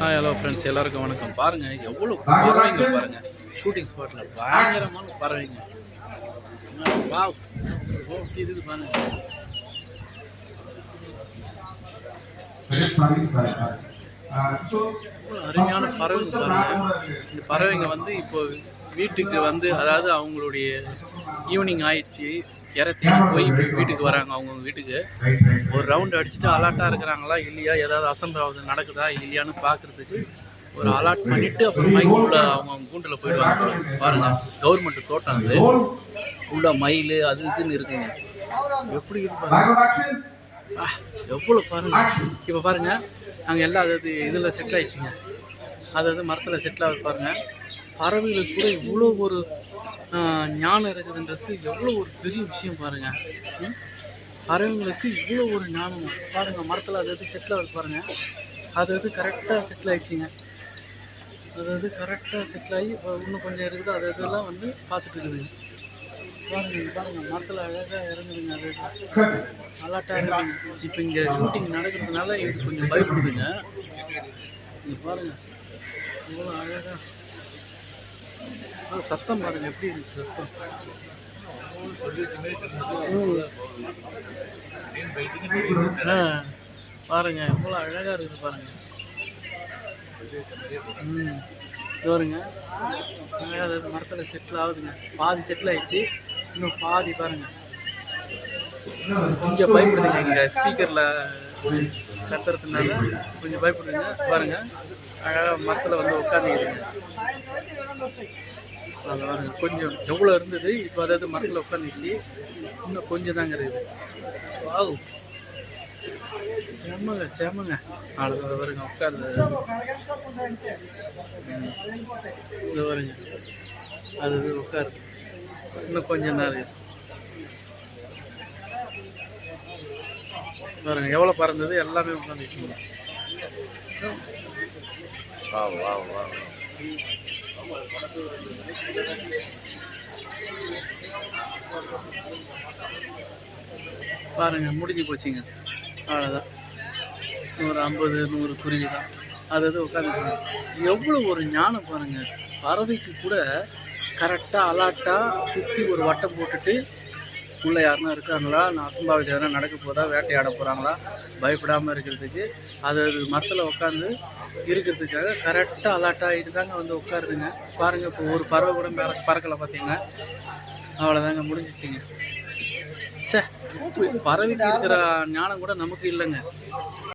Hello friends, எல்லாருக்கும் வணக்கம். பாருங்கள் எவ்வளோ பறவைங்க பாருங்கள். ஷூட்டிங் ஸ்பாட்டில் பயங்கரமான பறவைங்க. வா இது பாருங்க, அருமையான பறவைங்க பாருங்க. இந்த பறவைங்க வந்து இப்போ வீட்டுக்கு வந்து, அதாவது அவங்களுடைய ஈவினிங் ஆயிடுச்சு, இறத்தேடி போய் வீட்டுக்கு வராங்க. அவங்க வீட்டுக்கு ஒரு ரவுண்ட் அடிச்சுட்டு அலர்ட்டாக இருக்கிறாங்களா இல்லையா, ஏதாவது அசம்பாவிதம் நடக்குதா இல்லையான்னு பார்க்குறதுக்கு ஒரு அலாட் பண்ணிவிட்டு அப்புறம் மைக்குள்ள அவங்க கூண்டில் போயிடுவாங்க. பாருங்கள், கவர்மெண்ட் தோட்டம் அது, உள்ள மயில் அது இதுன்னு இருக்குங்க. எப்படி இருப்பாங்க எவ்வளோ பாருங்க. இப்போ பாருங்கள், நாங்கள் எல்லாம் அதாவது இதில் செட்டில் ஆயிடுச்சுங்க. அதாவது மரத்தில் செட்டில் ஆகுது பாருங்கள். பறவைகளுக்கு கூட இவ்வளோ ஒரு ஞானம் இருக்குதுன்றது எவ்வளோ ஒரு பெரிய விஷயம் பாருங்கள். பறவைங்களுக்கு இவ்வளோ ஒரு ஞானம் பாருங்கள். மரத்தில் அதாவது செட்டில் ஆகுது பாருங்கள். அதாவது கரெக்டாக செட்டில் ஆகிடுச்சிங்க. அதாவது கரெக்டாக செட்டில் ஆகி இன்னும் கொஞ்சம் இருக்குது. அது இதெல்லாம் வந்து பார்த்துட்டு இருக்குதுங்க. பாருங்கள் மரத்தில் அழகாக இறங்குதுங்க. அது அலாட்டாக இருக்குதுங்க. இப்போ இங்கே ஷூட்டிங் நடக்கிறதுனால இது கொஞ்சம் பயப்படுதுங்க. இங்கே பாருங்கள் இவ்வளோ அழகாக சத்தம் பாருங்கள், எப்படி இருக்குது சத்தம். பாருங்க எவ்வளோ அழகாக இருக்குது பாருங்கள். பாருங்க அதாவது மரத்தில் செட்டில் ஆகுதுங்க. பாதி செட்டில் ஆயிடுச்சு, இன்னும் பாதி பாருங்கள். கொஞ்சம் பயப்படுதுங்க, இங்கே ஸ்பீக்கரில் கத்துறதுனால கொஞ்சம் பயப்படுதுங்க. பாருங்கள் அழகாக மரத்தில் வந்து உட்காந்துக்கிறீங்க. அது பாருங்க கொஞ்சம் எவ்வளோ இருந்தது, இப்போ அதாவது மரத்தில் உட்காந்துச்சு, இன்னும் கொஞ்சம் தாங்க இருக்குது. வாவ், செம்மங்க செம்மங்க. அவ்வளோ வருங்க உட்காந்து இது வருங்க. அது உட்காரு, இன்னும் கொஞ்சம் நேரம் பாருங்க எவ்வளோ பறந்தது, எல்லாமே உட்காந்துச்சுங்க. வா வா வா பாருங்க, முடிஞ்சு போச்சுங்க. அவ்வளோதான், ஒரு 50-100 குருவி தான் அது உட்காந்துச்சுங்க. எவ்வளோ ஒரு ஞானம் பாருங்கள். பறவைக்கு கூட கரெக்டாக அலாட்டாக சுற்றி ஒரு வட்டம் போட்டுட்டு உள்ளே யாருன்னா இருக்காங்களா, நான் அசம்பாவிதம் எதனா நடக்க போதா, வேட்டையாட போகிறாங்களா, பயப்படாமல் இருக்கிறதுக்கு அது மரத்தில் உட்காந்து இருக்கிறதுக்காக கரெக்டாக அலாட்டாக ஆகிட்டு தாங்க வந்து உட்காருதுங்க. பாருங்கள், இப்போ ஒரு பறவை கூட பறக்கலை பார்த்தீங்கன்னா. அவ்வளோதாங்க, முடிஞ்சிச்சிங்க. சே, பறவைக்கு இருக்கிற ஞானம் கூட நமக்கு இல்லைங்க.